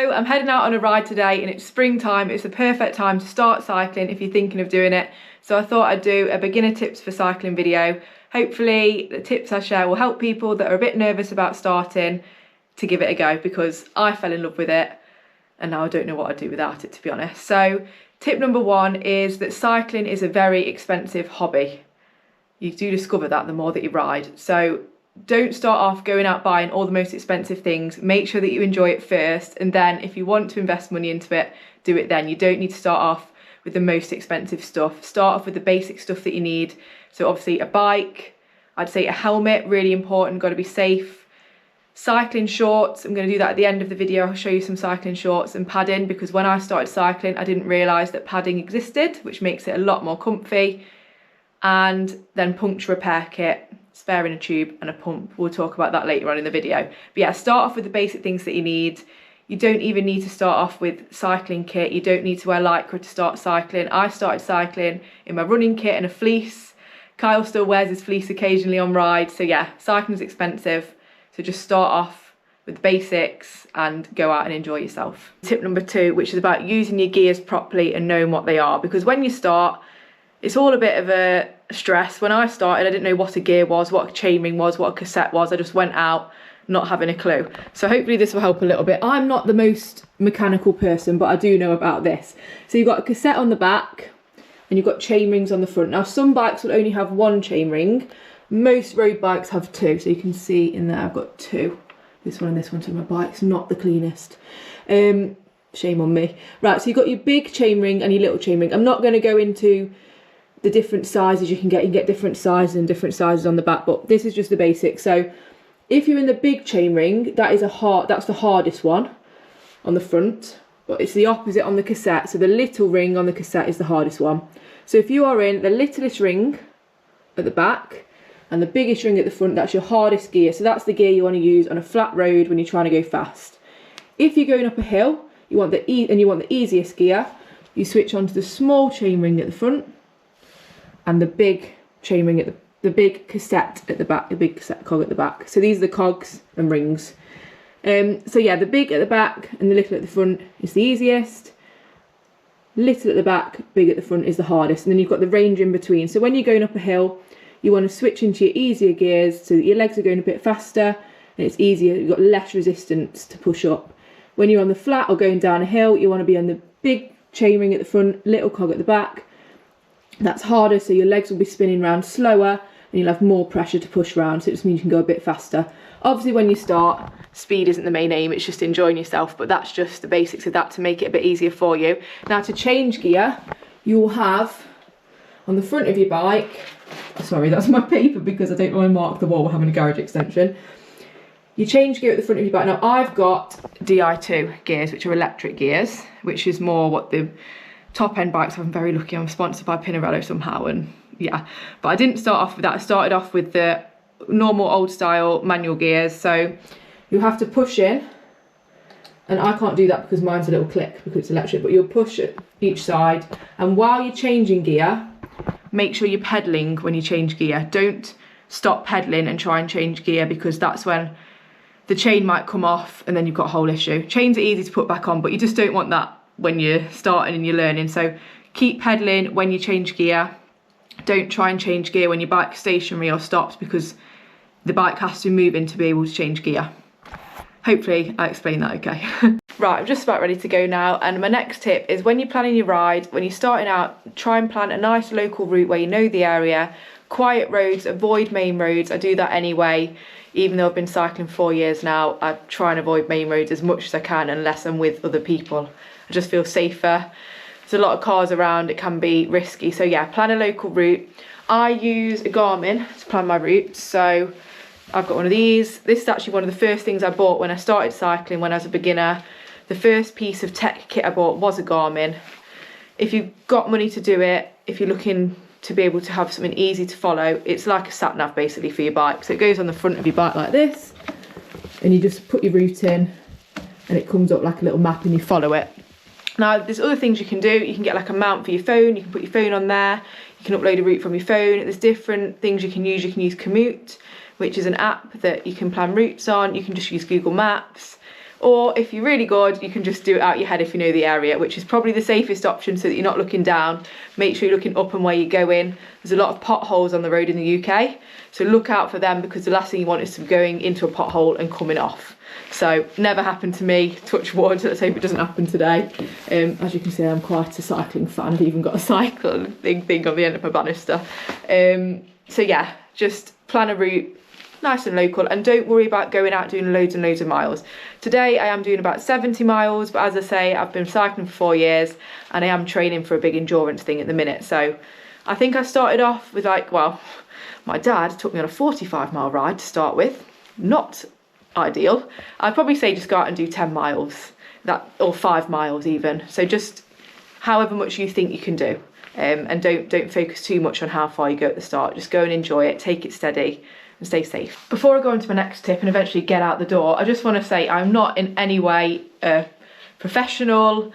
Hello, I'm heading out on a ride today and it's springtime. It's the perfect time to start cycling if you're thinking of doing it. So I thought I'd do a beginner tips for cycling video. Hopefully the tips I share will help people that are a bit nervous about starting to give it a go, because I fell in love with it and now I don't know what I'd do without it, to be honest. So tip number one is that cycling is a very expensive hobby. You do discover that the more that you ride. So don't start off going out buying all the most expensive things. Make sure that you enjoy it first, and then if you want to invest money into it, do it then. You don't need to start off with the most expensive stuff. Start off with the basic stuff that you need. So obviously a bike, I'd say a helmet, really important, got to be safe. Cycling shorts, I'm going to do that at the end of the video. I'll show you some cycling shorts, and padding, because when I started cycling I didn't realise that padding existed, which makes it a lot more comfy. And then puncture repair kit, spare in a tube and a pump. We'll talk about that later on in the video. But yeah, start off with the basic things that you need. You don't even need to start off with cycling kit. You don't need to wear lycra to start cycling. I started cycling in my running kit and a fleece. Kyle still wears his fleece occasionally on rides. So yeah, cycling's expensive. So just start off with the basics and go out and enjoy yourself. Tip number two, which is about using your gears properly and knowing what they are. Because when you start, it's all a bit of a stress. When I started, I didn't know what a gear was, what a chainring was, what a cassette was. I just went out not having a clue. So hopefully this will help a little bit. I'm not the most mechanical person, but I do know about this. So you've got a cassette on the back and you've got chainrings on the front. Now some bikes will only have one chainring. Most road bikes have two. So you can see in there I've got two. This one and this one, so my bike's not the cleanest. Shame on me. Right, so you've got your big chainring and your little chainring. I'm not going to go into the different sizes you can get. You can get different sizes and different sizes on the back, but this is just the basic. So if you're in the big chainring, that's the hardest one on the front, but it's the opposite on the cassette. So the little ring on the cassette is the hardest one. So if you are in the littlest ring at the back and the biggest ring at the front, that's your hardest gear. So that's the gear you want to use on a flat road when you're trying to go fast. If you're going up a hill, you want the easiest gear, you switch onto the small chainring at the front and the big chainring at the big cassette at the back, the big cassette cog at the back. So these are the cogs and rings. So yeah, the big at the back and the little at the front is the easiest. Little at the back, big at the front is the hardest. And then you've got the range in between. So when you're going up a hill, you want to switch into your easier gears so that your legs are going a bit faster and it's easier. You've got less resistance to push up. When you're on the flat or going down a hill, you want to be on the big chainring at the front, little cog at the back. That's harder, so your legs will be spinning around slower and you'll have more pressure to push around, so it just means you can go a bit faster. Obviously when you start, speed isn't the main aim, it's just enjoying yourself, but that's just the basics of that to make it a bit easier for you. Now to change gear, you'll have on the front of your bike, sorry that's my paper because I don't want to mark the wall, we're having a garage extension. You change gear at the front of your bike. Now I've got Di2 gears, which are electric gears, which is more what the top end bikes. I'm very lucky, I'm sponsored by Pinarello somehow, and yeah, but I didn't start off with that. I started off with the normal old style manual gears. So you have to push in, and I can't do that because mine's a little click because it's electric, but you'll push it each side, and while you're changing gear, make sure you're pedaling when you change gear. Don't stop pedaling and try and change gear, because that's when the chain might come off and then you've got a whole issue. Chains are easy to put back on, but you just don't want that when you're starting and you're learning. So keep pedaling when you change gear. Don't try and change gear when your bike's stationary or stops, because the bike has to move in to be able to change gear. Hopefully I explained that okay. Right, I'm just about ready to go now, and my next tip is when you're planning your ride, when you're starting out, try and plan a nice local route where you know the area. Quiet roads, avoid main roads. I do that anyway. Even though I've been cycling 4 years now, I try and avoid main roads as much as I can unless I'm with other people. I just feel safer. There's a lot of cars around, it can be risky. So yeah, plan a local route. I use a Garmin to plan my routes. So I've got one of these. This is actually one of the first things I bought when I started cycling when I was a beginner. The first piece of tech kit I bought was a Garmin. If you've got money to do it, if you're looking to be able to have something easy to follow, it's like a sat nav basically for your bike. So it goes on the front of your bike like this, and you just put your route in and it comes up like a little map and you follow it. Now there's other things you can do. You can get like a mount for your phone, you can put your phone on there, you can upload a route from your phone. There's different things you can use. You can use Komoot, which is an app that you can plan routes on. You can just use Google Maps, Or if you're really good, you can just do it out your head if you know the area, which is probably the safest option so that you're not looking down. Make sure you're looking up and where you're going. There's a lot of potholes on the road in the UK, so look out for them, because the last thing you want is to be going into a pothole and coming off. So never happened to me, touch wood, let's hope it doesn't happen today. As you can see, I'm quite a cycling fan. I've even got a cycling thing on the end of my banister. So yeah, just plan a route, nice and local, and don't worry about going out doing loads and loads of miles. Today I am doing about 70 miles, but as I say, I've been cycling for 4 years and I am training for a big endurance thing at the minute. So I think I started off with my dad took me on a 45-mile ride to start with. Not ideal. I'd probably say just go out and do 10 miles, or 5 miles even. So just however much you think you can do. And don't focus too much on how far you go at the start. Just go and enjoy it, take it steady and stay safe. Before I go on to my next tip and eventually get out the door, I just want to say I'm not in any way a professional.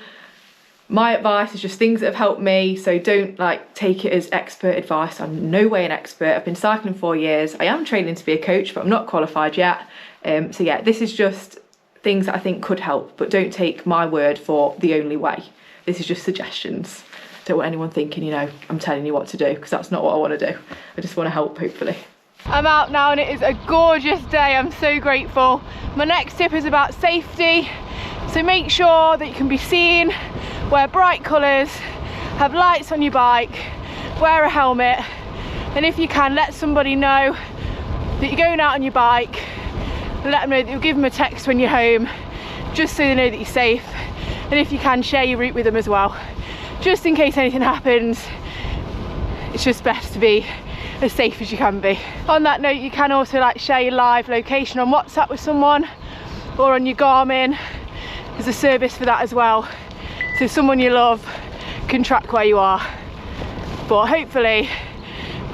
My advice is just things that have helped me, so don't take it as expert advice. I'm in no way an expert. I've been cycling 4 years. I am training to be a coach, but I'm not qualified yet. So yeah, this is just things that I think could help, but don't take my word for the only way. This is just suggestions. Don't want anyone thinking, I'm telling you what to do, because that's not what I want to do. I just want to help, hopefully. I'm out now and it is a gorgeous day. I'm so grateful. My next tip is about safety. So make sure that you can be seen, wear bright colours, have lights on your bike, wear a helmet, and if you can, let somebody know that you're going out on your bike, and let them know that you'll give them a text when you're home, just so they know that you're safe. And if you can, share your route with them as well, just in case anything happens. It's just best to be as safe as you can be. On that note, you can also share your live location on WhatsApp with someone, or on your Garmin. There's a service for that as well, so someone you love can track where you are. But hopefully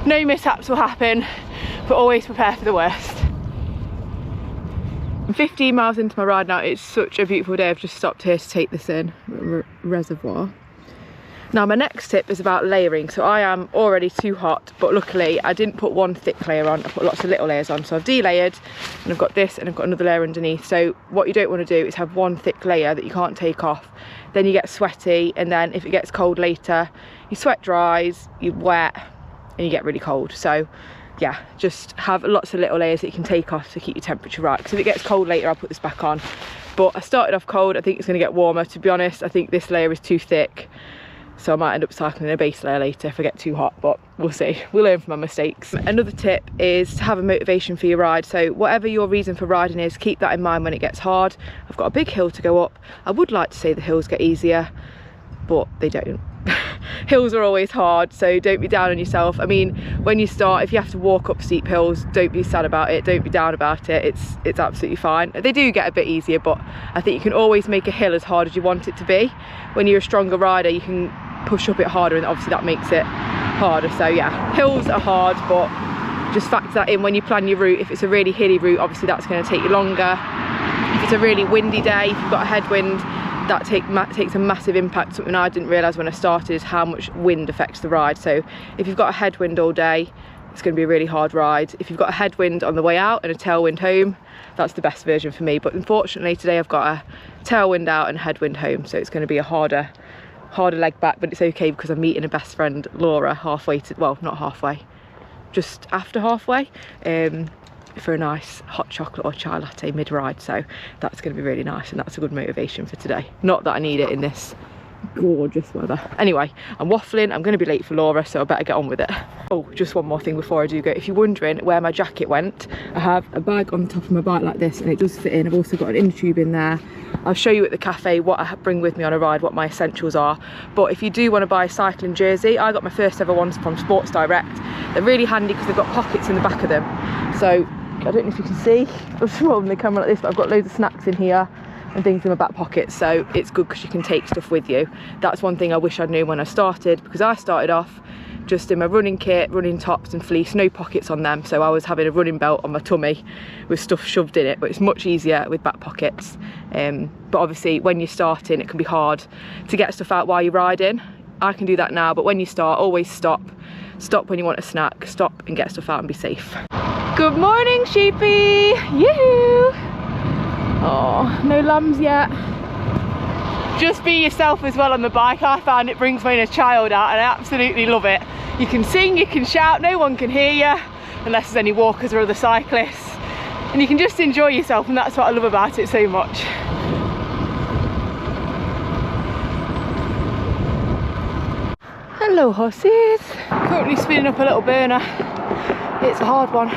no mishaps will happen, but always prepare for the worst. I'm 15 miles into my ride now. It's such a beautiful day. I've just stopped here to take this in, reservoir. Now my next tip is about layering. So I am already too hot, but luckily I didn't put one thick layer on, I put lots of little layers on. So I've de-layered and I've got this and I've got another layer underneath. So what you don't want to do is have one thick layer that you can't take off. Then you get sweaty, and then if it gets cold later, your sweat dries, you're wet and you get really cold. So yeah, just have lots of little layers that you can take off to keep your temperature right. Because if it gets cold later, I'll put this back on. But I started off cold, I think it's going to get warmer. To be honest, I think this layer is too thick. So I might end up cycling a base layer later if I get too hot, but we'll see. We'll learn from my mistakes. Another tip is to have a motivation for your ride. So whatever your reason for riding is, keep that in mind when it gets hard. I've got a big hill to go up. I would like to say the hills get easier, but they don't. Hills are always hard, so don't be down on yourself. I mean, when you start, if you have to walk up steep hills, don't be sad about it, don't be down about it. It's absolutely fine. They do get a bit easier, but I think you can always make a hill as hard as you want it to be. When you're a stronger rider, you can push up it harder, and obviously that makes it harder. So yeah, hills are hard, but just factor that in when you plan your route. If it's a really hilly route, obviously that's going to take you longer. If it's a really windy day, if you've got a headwind, that takes a massive impact. Something I didn't realise when I started is how much wind affects the ride. So if you've got a headwind all day, it's going to be a really hard ride. If you've got a headwind on the way out and a tailwind home, that's the best version for me. But unfortunately today I've got a tailwind out and a headwind home, so it's going to be a harder leg back. But it's okay because I'm meeting a best friend, Laura, halfway to, well, not halfway, just after halfway, for a nice hot chocolate or chai latte mid-ride. So that's going to be really nice, and that's a good motivation for today. Not that I need it in this gorgeous weather. Anyway, I'm waffling. I'm going to be late for Laura, so I better get on with it. Oh, just one more thing before I do go. If you're wondering where my jacket went, I have a bag on the top of my bike like this, and it does fit in. I've also got an inner tube in there. I'll show you at the cafe what I bring with me on a ride, what my essentials are. But if you do want to buy a cycling jersey, I got my first ever ones from Sports Direct. They're really handy because they've got pockets in the back of them. So I don't know if you can see, I'm just holding the camera like this, but I've got loads of snacks in here and things in my back pocket, so it's good because you can take stuff with you. That's one thing I wish I knew when I started, because I started off just in my running kit, running tops and fleece, no pockets on them, so I was having a running belt on my tummy with stuff shoved in it. But it's much easier with back pockets. But obviously when you're starting, it can be hard to get stuff out while you're riding. I can do that now, but when you start, always stop when you want a snack, stop and get stuff out and be safe. Good morning, sheepy. Yoo-hoo! Oh, no lambs yet. Just be yourself as well on the bike. I find it brings my inner child out and I absolutely love it. You can sing, you can shout, no one can hear you unless there's any walkers or other cyclists, and you can just enjoy yourself, and that's what I love about it so much. Hello horses. Currently spinning up a little burner. It's a hard one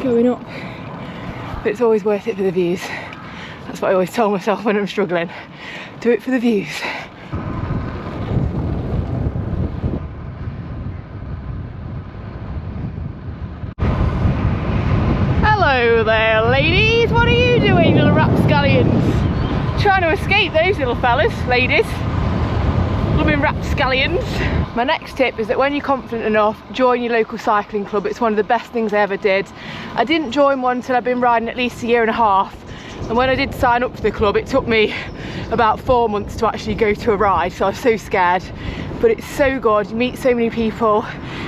going up, but it's always worth it for the views. That's what I always tell myself when I'm struggling. Do it for the views. Hello there ladies, what are you doing, little rapscallions? Trying to escape those little fellas, ladies. Blooming rapscallions. My next tip is that when you're confident enough, join your local cycling club. It's one of the best things I ever did. I didn't join one until I've been riding at least a year and a half, and when I did sign up for the club, it took me about 4 months to actually go to a ride, so I was so scared. But it's so good, you meet so many people,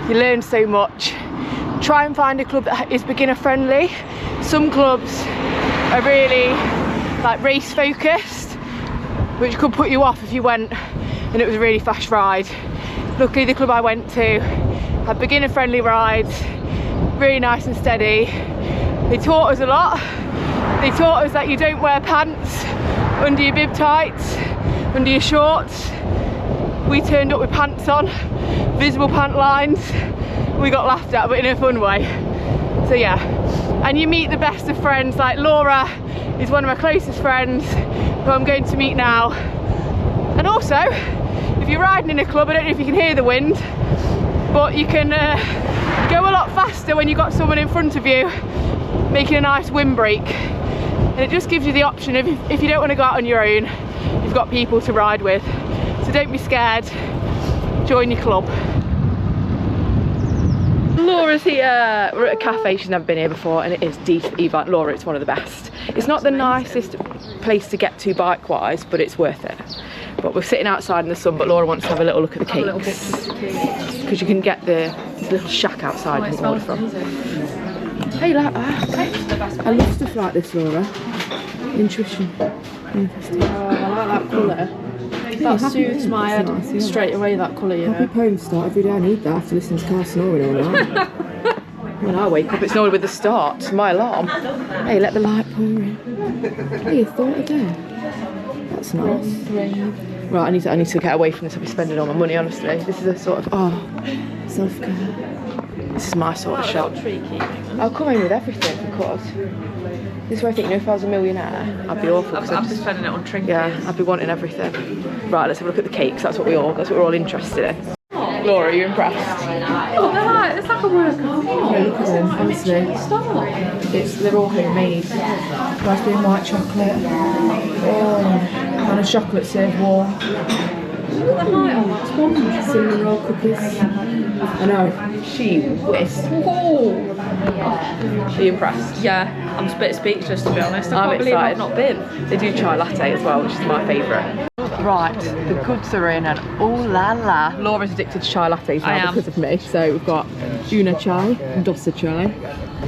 you learn so much. Try and find a club that is beginner friendly. Some clubs are really like race focused, which could put you off if you went and it was a really fast ride. Luckily the club I went to had beginner friendly rides, really nice and steady. They taught us a lot. They taught us that you don't wear pants under your bib tights, under your shorts. We turned up with pants on, visible pant lines. We got laughed at, but in a fun way. So yeah, and you meet the best of friends. Like Laura is one of my closest friends who I'm going to meet now. And also, if you're riding in a club, I don't know if you can hear the wind, but you can go a lot faster when you've got someone in front of you making a nice windbreak. And it just gives you the option of, if you don't want to go out on your own, you've got people to ride with. So don't be scared, join your club. Laura's here. We're at a cafe, she's never been here before, and it is decent. E-bike, Laura, it's one of the best. It's not the nicest place to get to bike wise, but it's worth it. But we're sitting outside in the sun, but Laura wants to have a little look at the cakes, because you can get the little shack outside you can order from. Hey, you like that? I love stuff like this, Laura. Intuition. Interesting. Oh, I like that colour. That suits my head nice, yeah. Straight away, that colour, you know. Happy poem start every day. I need that after listening to car snoring all night. When I wake up, it's normally with the start, my alarm. Hey, let the light pour in. Hey, you thought of that? That's nice. Right, I need to get away from this. I'll be spending all my money, honestly. This is a sort of, self-care. This is my sort of shop. I'll come in with everything, of course. This is where I think, you know, if I was a millionaire, I'd be awful. I'd be spending it on trinkets. Yeah, I'd be wanting everything. Right, let's have a look at the cakes. That's what we're all interested in. Laura, are you impressed? Oh, it's like a work of art. Yeah, look at them, honestly. They're all homemade. Raspberry white chocolate. Oh, and a chocolate served warm. Look at the height on that sponge. Cinnamon roll cookies. I know. She whisked. Oh. Are you impressed? Yeah, I'm a bit speechless, to be honest. I can't believe excited. I've not been. They do chai latte as well, which is my favourite. Right, the goods are in, and oh la la. Laura's addicted to chai lattes now because of me. So we've got Una chai, dosa chai,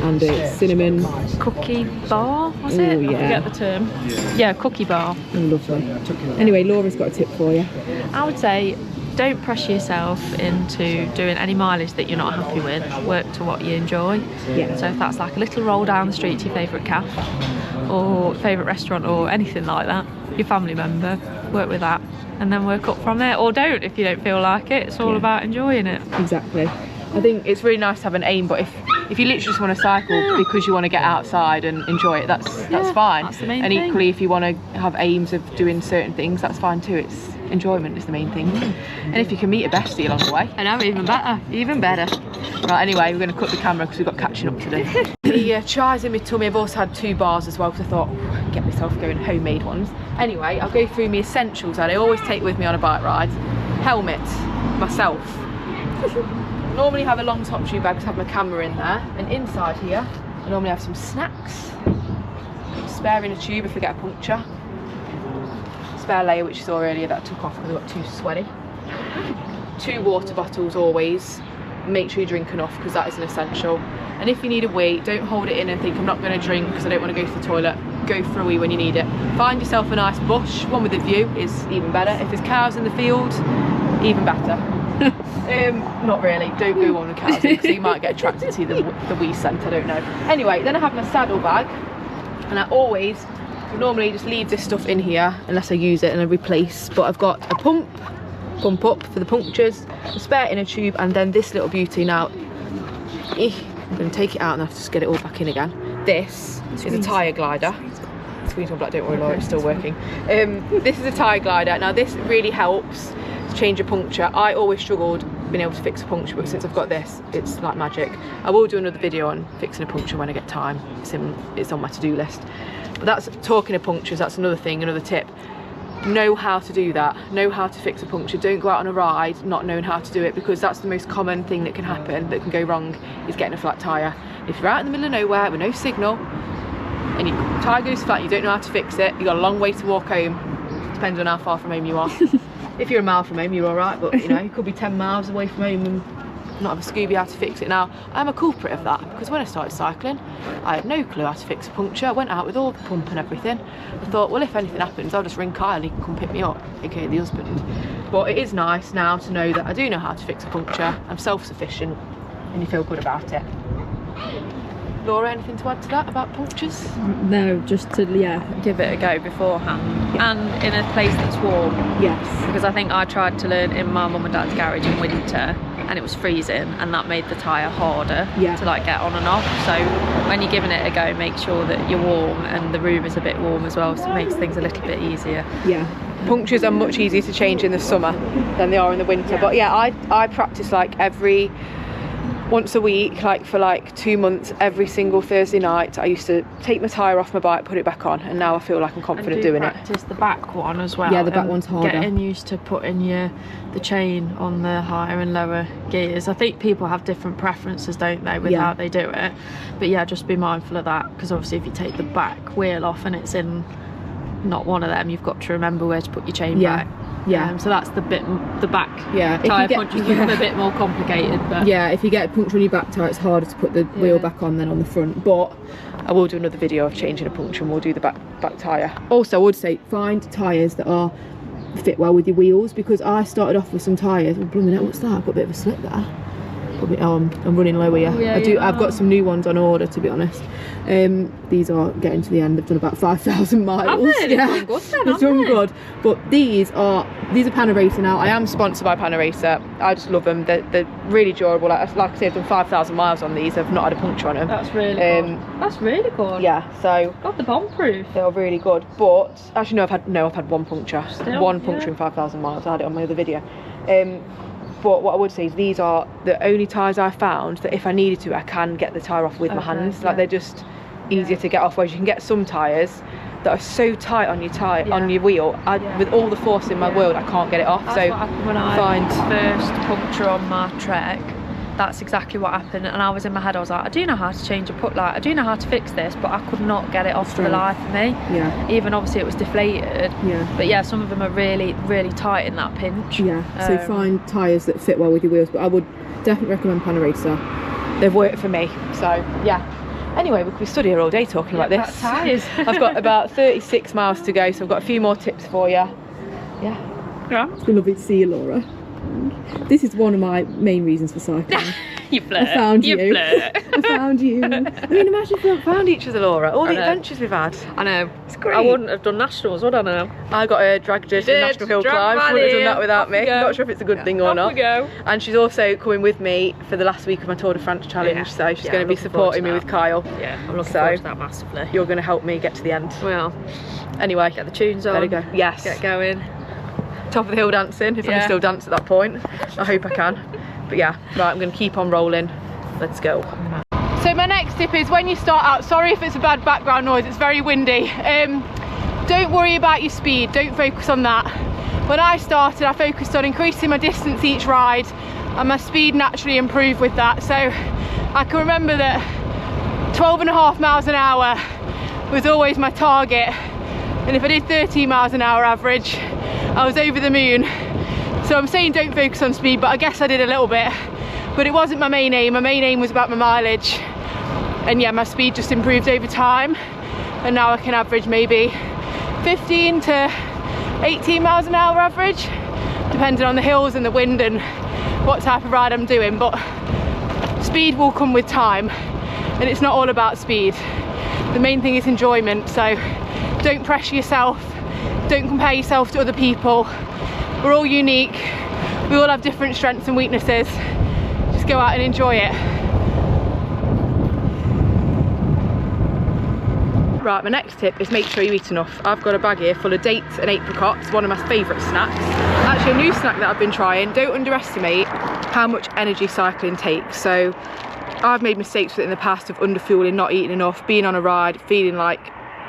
and it's cinnamon Cookie bar, was it? Oh, yeah. I forget the term. Yeah, cookie bar. Oh, lovely. Anyway, Laura's got a tip for you. I would say, don't pressure yourself into doing any mileage that you're not happy with. Work to what you enjoy. Yeah. So if that's like a little roll down the street to your favourite cafe or favourite restaurant or anything like that, your family member, work with that and then work up from there. Or don't if you don't feel like it. It's all about enjoying it. Exactly. I think it's really nice to have an aim, but if you literally just want to cycle because you want to get outside and enjoy it, that's fine. That's the main and thing. Equally, if you want to have aims of doing certain things, that's fine too. It's enjoyment is the main thing. And if you can meet a bestie along the way, I know, even better. even better. Right, anyway, we're going to cut the camera because we've got catching up to do. The chai's in my tummy. I've also had 2 bars as well because I thought, get myself going, homemade ones. Anyway, I'll go through my essentials that I always take with me on a bike ride. Helmet, myself. Normally have a long top shoe bag to have my camera in there, and inside here I normally have some snacks, spare in a tube if I get a puncture, spare layer which you saw earlier that I took off because I got too sweaty, 2 water bottles always, make sure you drink enough because that is an essential, and if you need a wee, don't hold it in and think I'm not going to drink because I don't want to go to the toilet. go for a wee when you need it. Find yourself a nice bush, one with a view is even better. If there's cows in the field, even better. Not really, don't go on with cows because you might get attracted to the wee scent, I don't know. Anyway, then I have my saddle bag, and I always normally just leave this stuff in here unless I use it and I replace, but I've got a pump up for the punctures, a spare inner tube, and then this little beauty. Now I'm going to take it out and I have to just get it all back in again. This is a tyre glider. Squeeze on black, don't worry Laura, it's still working. This is a tyre glider. Now this really helps to change a puncture. I always struggled being able to fix a puncture, but since I've got this, it's like magic. I will do another video on fixing a puncture when I get time. It's on my to-do list. But that's talking of punctures, that's another thing, another tip. Know how to do that, know how to fix a puncture. Don't go out on a ride not knowing how to do it, because that's the most common thing that can happen, that can go wrong, is getting a flat tyre. If you're out in the middle of nowhere with no signal and your tyre goes flat, you don't know how to fix it, you've got a long way to walk home, depends on how far from home you are. If you're a mile from home, you're all right, but you know, you could be 10 miles away from home and not have a Scooby how to fix it. Now, I'm a culprit of that, because when I started cycling, I had no clue how to fix a puncture. I went out with all the pump and everything. I thought, well, if anything happens, I'll just ring Kyle, he can come pick me up, aka the husband. But it is nice now to know that I do know how to fix a puncture. I'm self-sufficient, and you feel good about it. Laura, anything to add to that about punctures? No, just to give it a go beforehand, and in a place that's warm. Yes. Because I think I tried to learn in my mum and dad's garage in winter, and it was freezing, and that made the tyre harder to like get on and off. So when you're giving it a go, make sure that you're warm and the room is a bit warm as well, so it makes things a little bit easier. Yeah. Punctures are much easier to change in the summer than they are in the winter. But yeah, I practice like once a week, like for like 2 months, every single Thursday night. I used to take my tyre off my bike, put it back on, and now I feel like I'm confident doing it. Practice the back one as well. Yeah, the back one's harder. Getting used to putting the chain on the higher and lower gears. I think people have different preferences, don't they, with how they do it. But yeah, just be mindful of that, because obviously if you take the back wheel off and it's in not one of them, you've got to remember where to put your chain back. Yeah, so that's the back tyre punctures become a bit more complicated. But yeah, if you get a puncture on your back tyre, it's harder to put the wheel back on than on the front. But I will do another video of changing a puncture, and we'll do the back tyre. Also, I would say find tyres that fit well with your wheels, because I started off with some tyres. Oh, blooming hell, what's that? I've got a bit of a slip there. I'm running low here. I've got some new ones on order, to be honest. These are getting to the end. I've done about 5,000 miles. It's good then, it's done good. But these are Panaracer now. I am sponsored by Panaracer. I just love them. They're really durable. Like I say, I've done 5,000 miles on these. I've not had a puncture on them. That's really good. That's really good. Yeah, so got the bomb proof. They're really good. But actually, no, I've had one puncture. One puncture in 5,000 miles. I had it on my other video. But what I would say is these are the only tyres I found that if I needed to, I can get the tyre off with my hands. Like they're just easier to get off, whereas you can get some tyres that are so tight on your on your wheel. With all the force in my world, I can't get it off. That's what happened when I had the first puncture on my Trek. That's exactly what happened, and I was in my head, I was like, I do know how to change a I do know how to fix this, but I could not get it off for the life of me. Even obviously it was deflated. But yeah, some of them are really, really tight in that pinch. So find tyres that fit well with your wheels, but I would definitely recommend Panaracer. They've worked for me, so yeah. Anyway, we could study here all day talking about this. Tyres. I've got about 36 miles to go, so I've got a few more tips for you. It's been lovely to see you, Laura. This is one of my main reasons for cycling. You flirt. I found you. Flirt. I found you. I mean, imagine if we hadn't found each other, Laura. All the adventures we've had. I know. It's great. I wouldn't have done nationals, would I now? I got a drag judge in National Hill Climb. She wouldn't have done that without me. Not sure if it's a good thing or not. We go. And she's also coming with me for the last week of my Tour de France challenge, so she's going to be supporting me with Kyle. Yeah, I'm looking forward to that massively. You're going to help me get to the end. Well, anyway, get the tunes on. There we go. Yes. Get going. Top of the hill dancing, if I can still dance at that point. I hope I can. But yeah, right, I'm going to keep on rolling. Let's go. So my next tip is when you start out, sorry if it's a bad background noise, it's very windy. Don't worry about your speed, don't focus on that. When I started, I focused on increasing my distance each ride, and my speed naturally improved with that. So I can remember that 12.5 miles an hour was always my target, and if I did 13 miles an hour average, I was over the moon. So I'm saying don't focus on speed, but I guess I did a little bit, but it wasn't my main aim. My main aim was about my mileage, and yeah, my speed just improved over time. and now I can average maybe 15 to 18 miles an hour average, depending on the hills and the wind and what type of ride I'm doing. But speed will come with time, and it's not all about speed. The main thing is enjoyment, so don't pressure yourself, don't compare yourself to other people. We're all unique, we all have different strengths and weaknesses. Just go out and enjoy it. Right, my next tip is make sure you eat enough. I've got a bag here full of dates and apricots, one of my favourite snacks. Actually a new snack that I've been trying. Don't underestimate how much energy cycling takes. So I've made mistakes with it in the past of underfueling, not eating enough, being on a ride, feeling like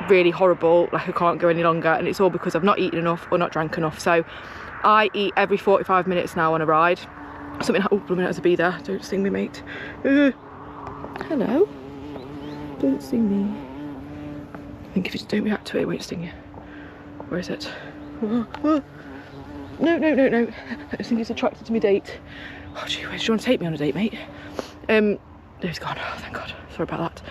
really horrible, like I can't go any longer, and it's all because I've not eaten enough or not drank enough. So I eat every 45 minutes now on a ride. Something, oh, blooming there's a bee there, don't sting me, mate. Hello, don't sting me. I think if you just don't react to it, it won't sting you. Where is it? No, no, no, no. I think it's attracted to my date. Oh gee, where do you want to take me on a date, mate? He's gone, oh thank God, sorry about that.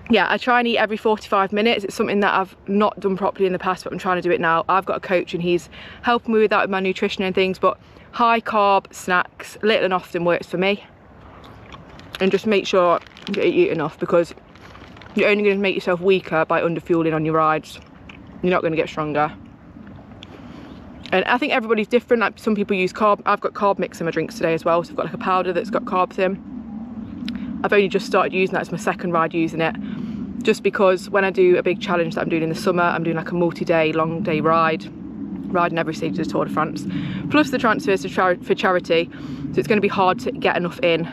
Yeah, I try and eat every 45 minutes. It's something that I've not done properly in the past, but I'm trying to do it now. I've got a coach and he's helping me with that, with my nutrition and things, but high carb snacks, little and often works for me. And just make sure you eat enough, because you're only going to make yourself weaker by underfueling on your rides. You're not going to get stronger. And I think everybody's different. Like some people use carb. I've got carb mix in my drinks today as well. So I've got like a powder that's got carbs in. I've only just started using that. It's my second ride using it. Just because when I do a big challenge that I'm doing in the summer, I'm doing like a multi-day, long day ride, riding every stage of the Tour de France, plus the transfers for charity. So it's going to be hard to get enough in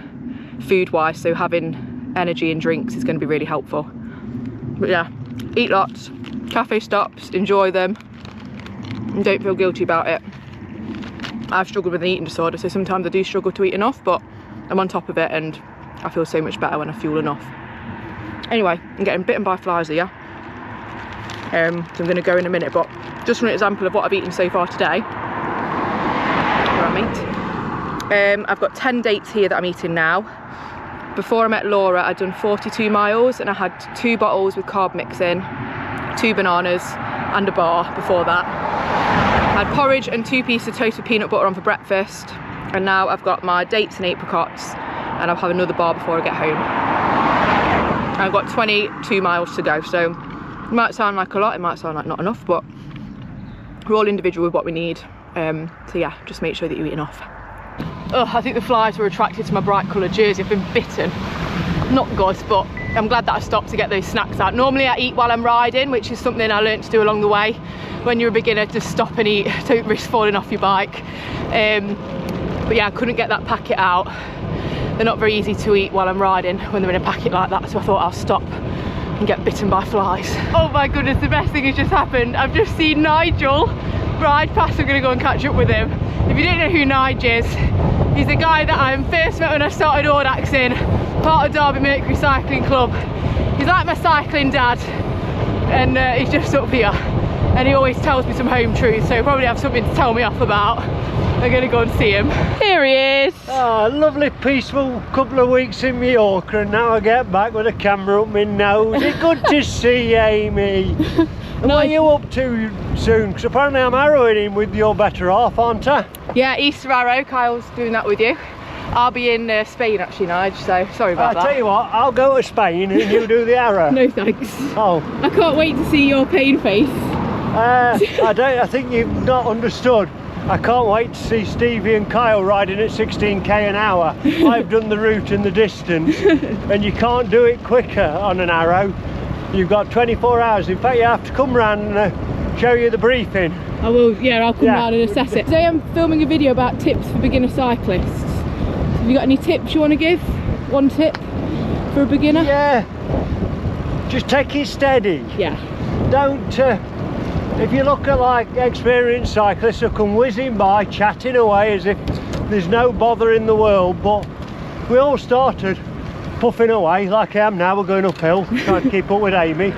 food-wise. So having energy and drinks is going to be really helpful. But yeah, eat lots, cafe stops, enjoy them, and don't feel guilty about it. I've struggled with an eating disorder, so sometimes I do struggle to eat enough, but I'm on top of it and I feel so much better when I fuel enough. Anyway, I'm getting bitten by flies here, so I'm going to go in a minute, but just for an example of what I've eaten so far today. I've got 10 dates here that I'm eating now. Before I met Laura, I'd done 42 miles and I had 2 bottles with carb mix in, 2 bananas and a bar before that. I had porridge and 2 pieces of toast with peanut butter on for breakfast, and now I've got my dates and apricots, and I'll have another bar before I get home. I've got 22 miles to go, so it might sound like a lot, it might sound like not enough, but we're all individual with what we need. So yeah, just make sure that you eat enough. Oh, I think the flies were attracted to my bright coloured jersey. I've been bitten. Not good, but I'm glad that I stopped to get those snacks out. Normally I eat while I'm riding, which is something I learned to do along the way. When you're a beginner, just stop and eat, don't risk falling off your bike. But yeah, I couldn't get that packet out. They're not very easy to eat while I'm riding when they're in a packet like that, so I thought I'll stop and get bitten by flies. Oh my goodness, the best thing has just happened. I've just seen Nigel ride past. I'm gonna go and catch up with him. If you don't know who Nigel is, he's the guy that I first met when I started Audaxing, part of Derby Mercury Cycling Club. He's like my cycling dad, and he's just up here. And he always tells me some home truths, so he'll probably have something to tell me off about. I'm gonna go and see him. Here he is. Oh, lovely peaceful couple of weeks in Mallorca, and now I get back with a camera up my nose. It's good to see you, Amy. What are you up to soon? Because apparently I'm arrowing in with your better half, aren't I? Yeah, Easter Arrow. Kyle's doing that with you. I'll be in Spain actually, Nige, so sorry about that. I'll tell you what, I'll go to Spain and you do the arrow. No thanks. Oh. I can't wait to see your pain face. I think you've not understood. I can't wait to see Stevie and Kyle riding at 16k an hour. I've done the route and the distance, and you can't do it quicker on an arrow. You've got 24 hours. In fact, you have to come round and show you the briefing. I will, yeah, I'll come round and assess it. Today I'm filming a video about tips for beginner cyclists. Have you got any tips you want to give? One tip for a beginner? Yeah, just take it steady. Yeah. Don't, if you look at like experienced cyclists who come whizzing by, chatting away as if there's no bother in the world, but we all started puffing away like I am now. We're going uphill, trying to keep up with Amy.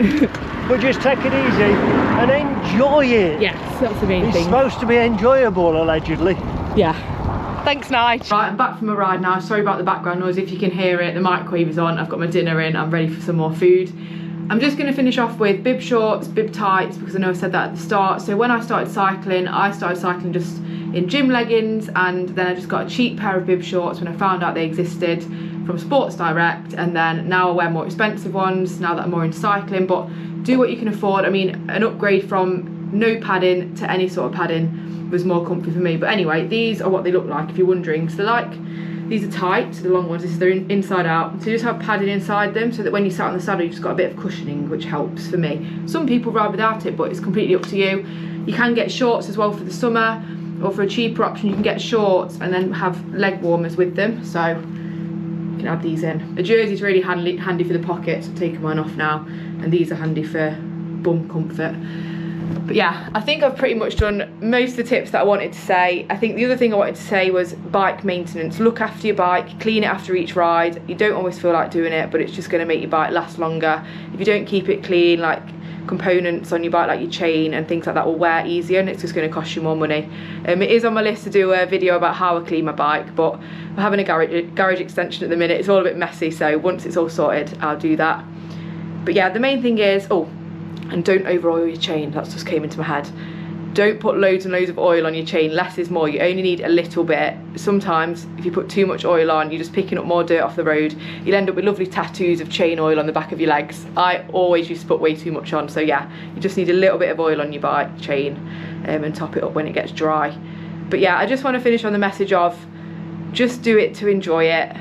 But just take it easy and enjoy it. Yes, that's the main thing. It's supposed to be enjoyable, allegedly. Yeah. Thanks, Nige. Right, I'm back from a ride now. Sorry about the background noise if you can hear it. The microwave is on. I've got my dinner in. I'm ready for some more food. I'm just going to finish off with bib shorts, bib tights, because I know I said that at the start. So when I started cycling just in gym leggings, and then I just got a cheap pair of bib shorts when I found out they existed from Sports Direct, and then now I wear more expensive ones now that I'm more into cycling. But do what you can afford. I mean, an upgrade from no padding to any sort of padding was more comfy for me. But anyway, these are what they look like if you're wondering. So these are tight, the long ones. They're inside out, so you just have padding inside them, so that when you sat on the saddle you've just got a bit of cushioning, which helps for me. Some people ride without it, but it's completely up to you. You can get shorts as well for the summer, or for a cheaper option you can get shorts and then have leg warmers with them, so you can add these in. A jersey's really handy for the pockets. I'm taking mine off now, and these are handy for bum comfort. But yeah, I think I've pretty much done most of the tips that I wanted to say. I think the other thing I wanted to say was bike maintenance. Look after your bike, clean it after each ride. You don't always feel like doing it, but it's just going to make your bike last longer. If you don't keep it clean, like components on your bike like your chain and things like that will wear easier, and it's just going to cost you more money. It is on my list to do a video about how I clean my bike, but I'm having a garage extension at the minute. It's all a bit messy, so once it's all sorted I'll do that. But yeah, the main thing is, and don't over oil your chain. That just came into my head. Don't put loads and loads of oil on your chain. Less is more. You only need a little bit. Sometimes if you put too much oil on, you're just picking up more dirt off the road. You'll end up with lovely tattoos of chain oil on the back of your legs. I always used to put way too much on, so yeah, you just need a little bit of oil on your bike chain and top it up when it gets dry. But yeah, I just want to finish on the message of just do it to enjoy it.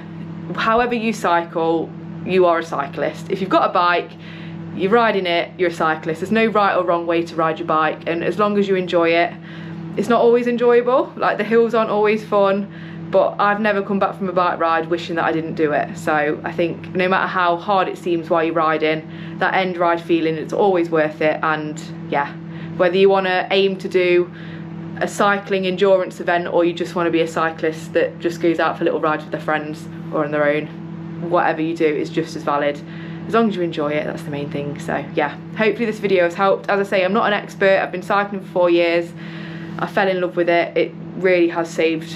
However you cycle, you are a cyclist. If you've got a bike, you're riding it, you're a cyclist. There's no right or wrong way to ride your bike, and as long as you enjoy it. It's not always enjoyable, like the hills aren't always fun, but I've never come back from a bike ride wishing that I didn't do it. So I think no matter how hard it seems while you're riding, that end ride feeling, it's always worth it. And yeah, whether you want to aim to do a cycling endurance event, or you just want to be a cyclist that just goes out for little rides with their friends or on their own, whatever you do is just as valid. As long as you enjoy it, that's the main thing. So yeah, hopefully this video has helped. As I say, I'm not an expert. I've been cycling for 4 years. I fell in love with it. It really has saved,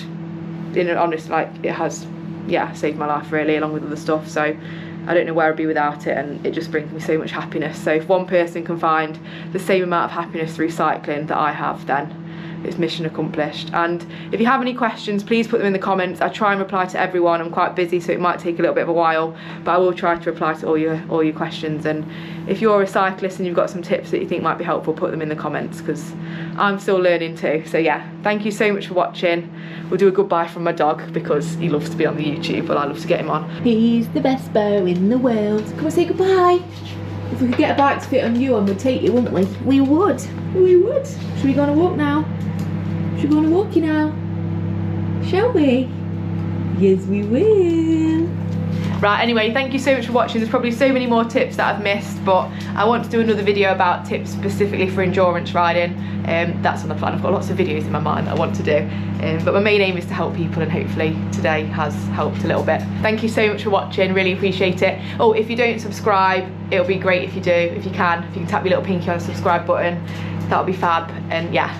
in an honest, like it has, yeah, saved my life really, along with other stuff. So I don't know where I'd be without it, and it just brings me so much happiness. So if one person can find the same amount of happiness through cycling that I have, then it's mission accomplished. And if you have any questions, please put them in the comments. I try and reply to everyone. I'm quite busy, so it might take a little bit of a while, but I will try to reply to all your questions. And if you're a cyclist and you've got some tips that you think might be helpful, put them in the comments, because I'm still learning too. So yeah, thank you so much for watching. We'll do a goodbye from my dog because he loves to be on the YouTube, but I love to get him on. He's the best bear in the world. Come and say goodbye. If we could get a bike to fit on you on, we'd take you, wouldn't we? We would. We would. Should we go on a walk now? Should we go on a walkie now? Shall we? Yes, we will. Right, anyway, thank you so much for watching. There's probably so many more tips that I've missed, but I want to do another video about tips specifically for endurance riding. That's on the plan. I've got lots of videos in my mind that I want to do, but my main aim is to help people, and hopefully today has helped a little bit. Thank you so much for watching, really appreciate it. Oh, if you don't subscribe, it'll be great if you do, if you can tap your little pinky on the subscribe button, that'll be fab. And yeah,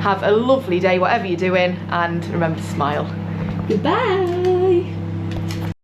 have a lovely day whatever you're doing, and remember to smile. Goodbye.